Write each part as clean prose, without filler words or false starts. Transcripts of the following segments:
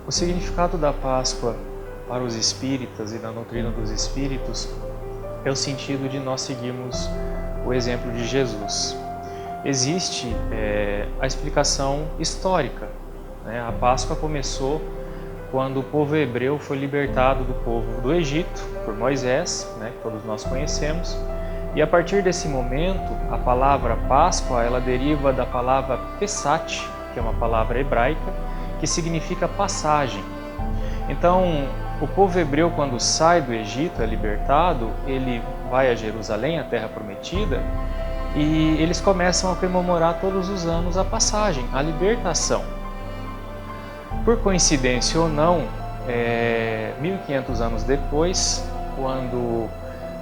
O significado da Páscoa para os espíritas e na doutrina dos espíritos é o sentido de nós seguirmos o exemplo de Jesus. Existe a explicação histórica, né? A Páscoa começou quando o povo hebreu foi libertado do povo do Egito por Moisés, né, que todos nós conhecemos. E a partir desse momento, a palavra Páscoa, ela deriva da palavra Pesach, que é uma palavra hebraica, que significa passagem. Então, o povo hebreu, quando sai do Egito, é libertado, ele vai a Jerusalém, a terra prometida, e eles começam a comemorar todos os anos a passagem, a libertação. Por coincidência ou não, 1500 anos depois, quando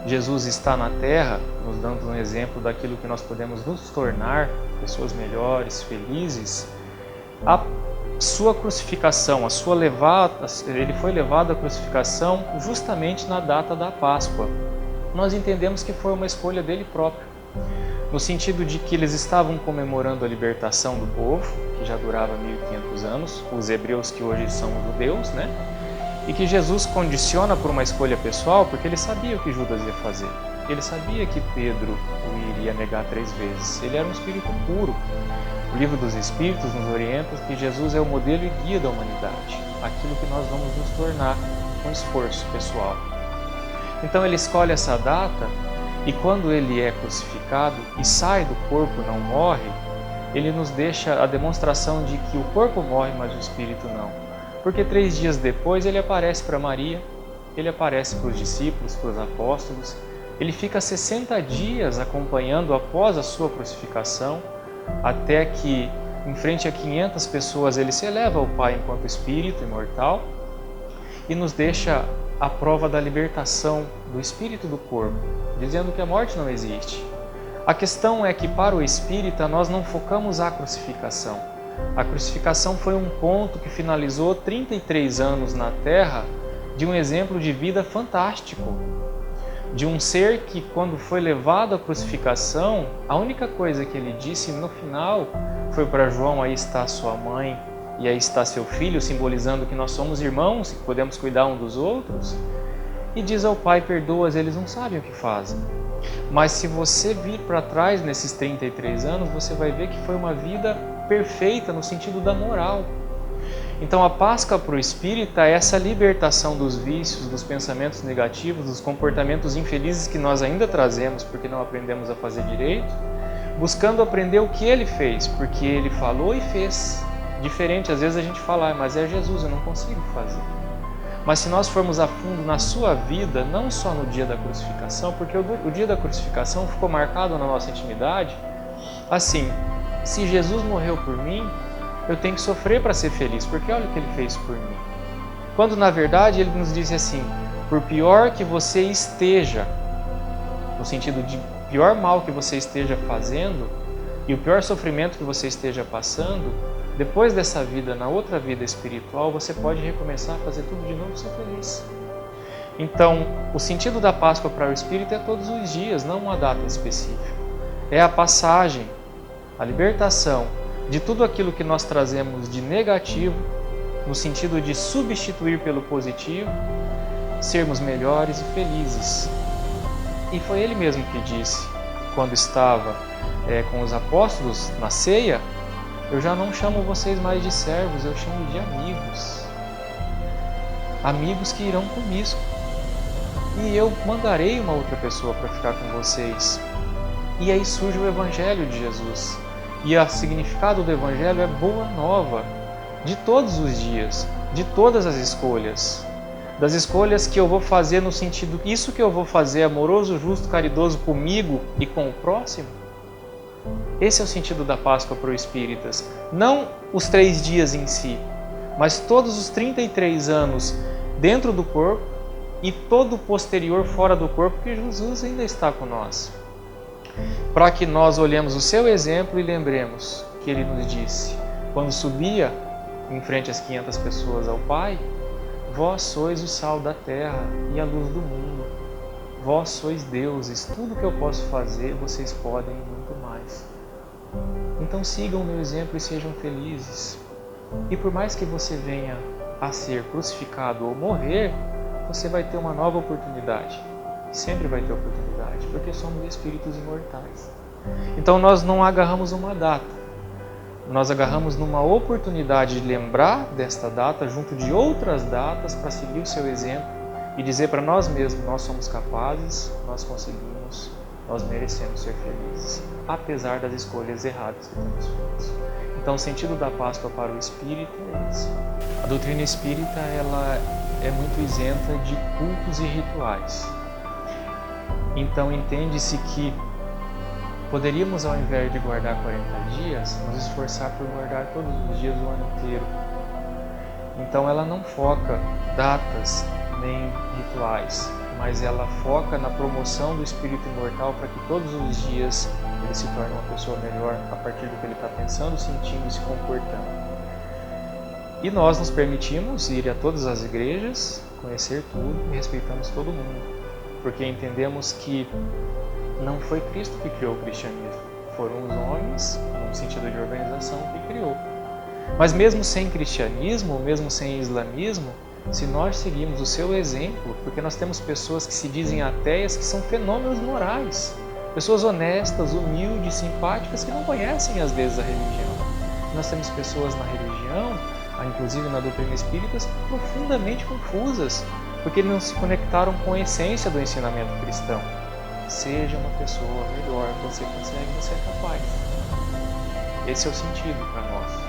Jesus está na Terra, nos dando um exemplo daquilo que nós podemos nos tornar, pessoas melhores, felizes, a sua crucificação, ele foi levado à crucificação justamente na data da Páscoa. Nós entendemos que foi uma escolha dele próprio, no sentido de que eles estavam comemorando a libertação do povo, que já durava 1500 anos, os hebreus que hoje são judeus, né? E que Jesus condiciona por uma escolha pessoal, porque ele sabia o que Judas ia fazer. Ele sabia que Pedro o iria negar 3 vezes. Ele era um espírito puro. O Livro dos Espíritos nos orienta que Jesus é o modelo e guia da humanidade, aquilo que nós vamos nos tornar com esforço pessoal. Então ele escolhe essa data, e quando ele é crucificado e sai do corpo, não morre, ele nos deixa a demonstração de que o corpo morre, mas o espírito não. Porque 3 dias depois ele aparece para Maria, ele aparece para os discípulos, para os apóstolos, ele fica 60 dias acompanhando após a sua crucificação, até que, em frente a 500 pessoas, ele se eleva ao Pai enquanto espírito imortal e nos deixa a prova da libertação do espírito do corpo, dizendo que a morte não existe. A questão é que para o espírita nós não focamos a crucificação. A crucificação foi um ponto que finalizou 33 anos na Terra de um exemplo de vida fantástico. De um ser que, quando foi levado à crucificação, a única coisa que ele disse no final foi para João: aí está sua mãe e aí está seu filho, simbolizando que nós somos irmãos e podemos cuidar um dos outros. E diz ao Pai: perdoa-os, eles não sabem o que fazem. Mas se você vir para trás nesses 33 anos, você vai ver que foi uma vida perfeita no sentido da moral. Então a Páscoa para o espírita é essa libertação dos vícios, dos pensamentos negativos, dos comportamentos infelizes que nós ainda trazemos porque não aprendemos a fazer direito, buscando aprender o que ele fez, porque ele falou e fez. Diferente, às vezes a gente fala: mas é Jesus, eu não consigo fazer. Mas se nós formos a fundo na sua vida, não só no dia da crucificação, porque o dia da crucificação ficou marcado na nossa intimidade, assim, se Jesus morreu por mim, eu tenho que sofrer para ser feliz, porque olha o que ele fez por mim. Quando na verdade ele nos disse assim: por pior que você esteja, no sentido de pior mal que você esteja fazendo, e o pior sofrimento que você esteja passando, depois dessa vida, na outra vida espiritual, você pode recomeçar a fazer tudo de novo e ser feliz. Então, o sentido da Páscoa para o espírito é todos os dias, não uma data específica. É a passagem, a libertação de tudo aquilo que nós trazemos de negativo, no sentido de substituir pelo positivo, sermos melhores e felizes. E foi ele mesmo que disse, quando estava com os apóstolos na ceia: eu já não chamo vocês mais de servos, eu chamo de amigos. Amigos que irão comigo. E eu mandarei uma outra pessoa para ficar com vocês. E aí surge o Evangelho de Jesus. E o significado do Evangelho é boa nova, de todos os dias, de todas as escolhas. Das escolhas que eu vou fazer no sentido, isso que eu vou fazer amoroso, justo, caridoso comigo e com o próximo. Esse é o sentido da Páscoa para os espíritas. Não os 3 dias em si, mas todos os 33 anos dentro do corpo e todo o posterior fora do corpo, que Jesus ainda está com nós. Para que nós olhemos o seu exemplo e lembremos que ele nos disse, quando subia em frente às 500 pessoas ao Pai: vós sois o sal da terra e a luz do mundo. Vós sois deuses, tudo que eu posso fazer, vocês podem e muito mais. Então sigam o meu exemplo e sejam felizes. E por mais que você venha a ser crucificado ou morrer, você vai ter uma nova oportunidade. Sempre vai ter oportunidade, porque somos espíritos imortais. Então nós não agarramos uma data, nós agarramos numa oportunidade de lembrar desta data junto de outras datas para seguir o seu exemplo e dizer para nós mesmos: nós somos capazes, nós conseguimos, nós merecemos ser felizes, apesar das escolhas erradas que temos feito. Então o sentido da Páscoa para o espírita é esse. A doutrina espírita ela é muito isenta de cultos e rituais. Então entende-se que poderíamos, ao invés de guardar 40 dias, nos esforçar por guardar todos os dias do ano inteiro. Então ela não foca datas nem rituais, mas ela foca na promoção do espírito imortal para que todos os dias ele se torne uma pessoa melhor a partir do que ele está pensando, sentindo e se comportando. E nós nos permitimos ir a todas as igrejas, conhecer tudo e respeitamos todo mundo, porque entendemos que não foi Cristo que criou o cristianismo, foram os homens, no sentido de organização, que criou. Mas mesmo sem cristianismo, mesmo sem islamismo, se nós seguimos o seu exemplo, porque nós temos pessoas que se dizem ateias, que são fenômenos morais, pessoas honestas, humildes, simpáticas, que não conhecem às vezes a religião. Nós temos pessoas na religião, inclusive na doutrina espírita, profundamente confusas, porque não se conectaram com a essência do ensinamento cristão. Seja uma pessoa melhor, você consegue, você é capaz. Esse é o sentido para nós.